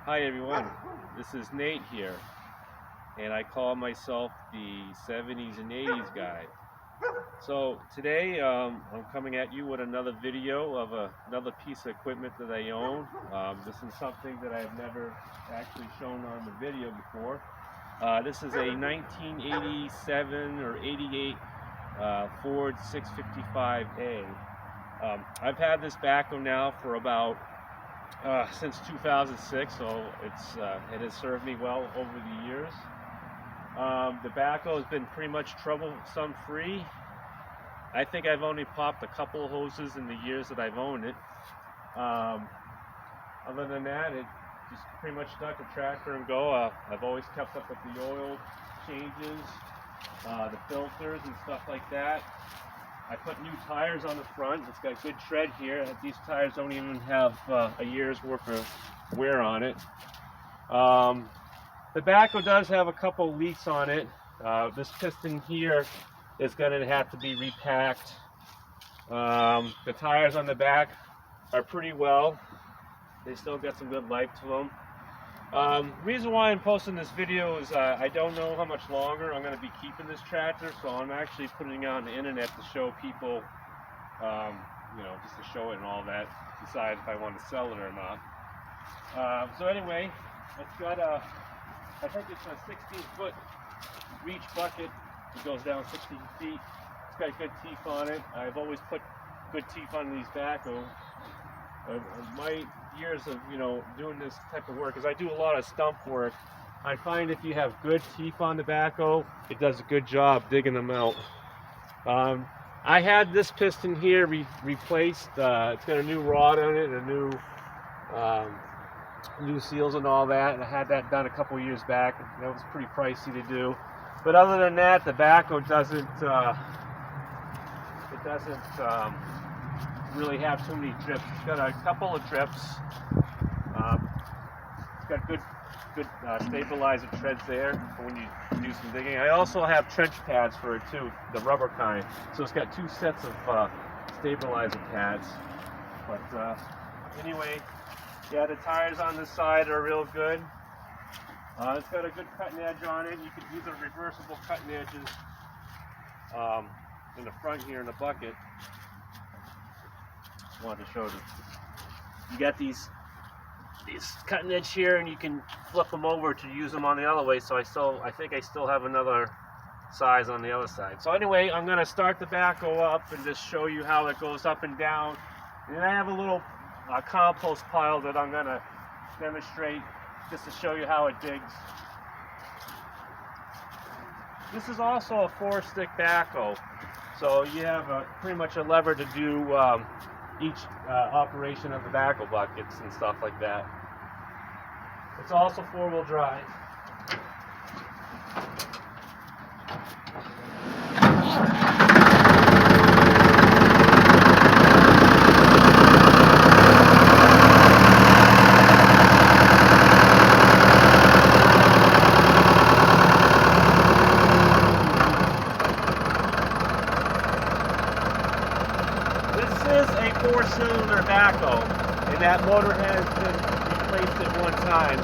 Hi everyone, this is Nate here, and I call myself the 70s and 80s guy. So today I'm coming at you with another video of another piece of equipment that I own. This is something that I've never actually shown on the video before. This is a 1987 or 88 Ford 655A. I've had this backhoe now for about since 2006, so it has served me well over the years. The backhoe has been pretty much troublesome free. I think I've only popped a couple of hoses in the years that I've owned it. Other than that, it just pretty much stuck the tractor and go. I've always kept up with the oil changes, the filters and stuff like that. I put new tires on the front. It's got good tread here. These tires don't even have a year's worth of wear on it. The backhoe does have a couple leaks on it. This piston here is going to have to be repacked. The tires on the back are pretty well. They still got some good life to them. Reason why I'm posting this video is I don't know how much longer I'm going to be keeping this tractor, so I'm actually putting it on the internet to show people, just to show it and all that, decide if I want to sell it or not. So anyway, it's got I think it's a 16-foot reach bucket. It goes down 16 feet. It's got good teeth on it. I've always put good teeth on these backhoes. My years of doing this type of work, because I do a lot of stump work, I find if you have good teeth on the backhoe, it does a good job digging them out. I had this piston here replaced. It's got a new rod on it, a new seals and all that, and I had that done a couple years back. That was pretty pricey to do. But other than that, the backhoe doesn't really have too many drips. It's got a couple of drips. It's got good stabilizer treads there for when you do some digging. I also have trench pads for it too, the rubber kind. So it's got two sets of stabilizer pads. But anyway, yeah, the tires on this side are real good. It's got a good cutting edge on it. These are reversible cutting edges in the front here in the bucket. Just wanted to show you. You got these cutting edge here, and you can flip them over to use them on the other way. So I think I still have another size on the other side. So anyway, I'm going to start the backhoe up and just show you how it goes up and down. And then I have a little compost pile that I'm going to demonstrate just to show you how it digs. This is also a 4-stick backhoe, so you have pretty much a lever to do each operation of the backhoe buckets and stuff like that. It's also 4-wheel drive. Four-cylinder backhoe, and that motor has been replaced at one time.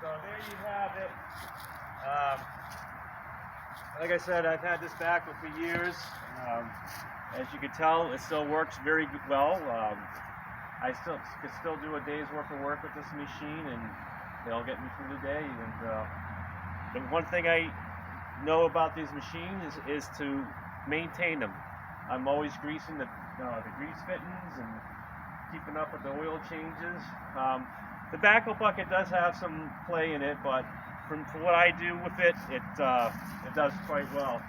So there you have it. Like I said, I've had this backhoe for years. As you can tell, it still works very well. I can still do a day's worth of work with this machine, and it'll get me through the day. And the one thing I know about these machines is to maintain them. I'm always greasing the grease fittings and keeping up with the oil changes. The backhoe bucket does have some play in it, but for what I do with it, it does quite well.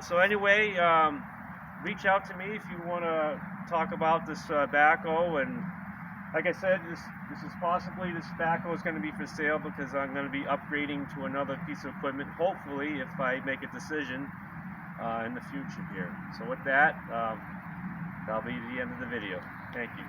So anyway, reach out to me if you want to talk about this backhoe. And like I said, this backhoe is going to be for sale because I'm going to be upgrading to another piece of equipment, hopefully, if I make a decision in the future here. So with that, that'll be the end of the video. Thank you.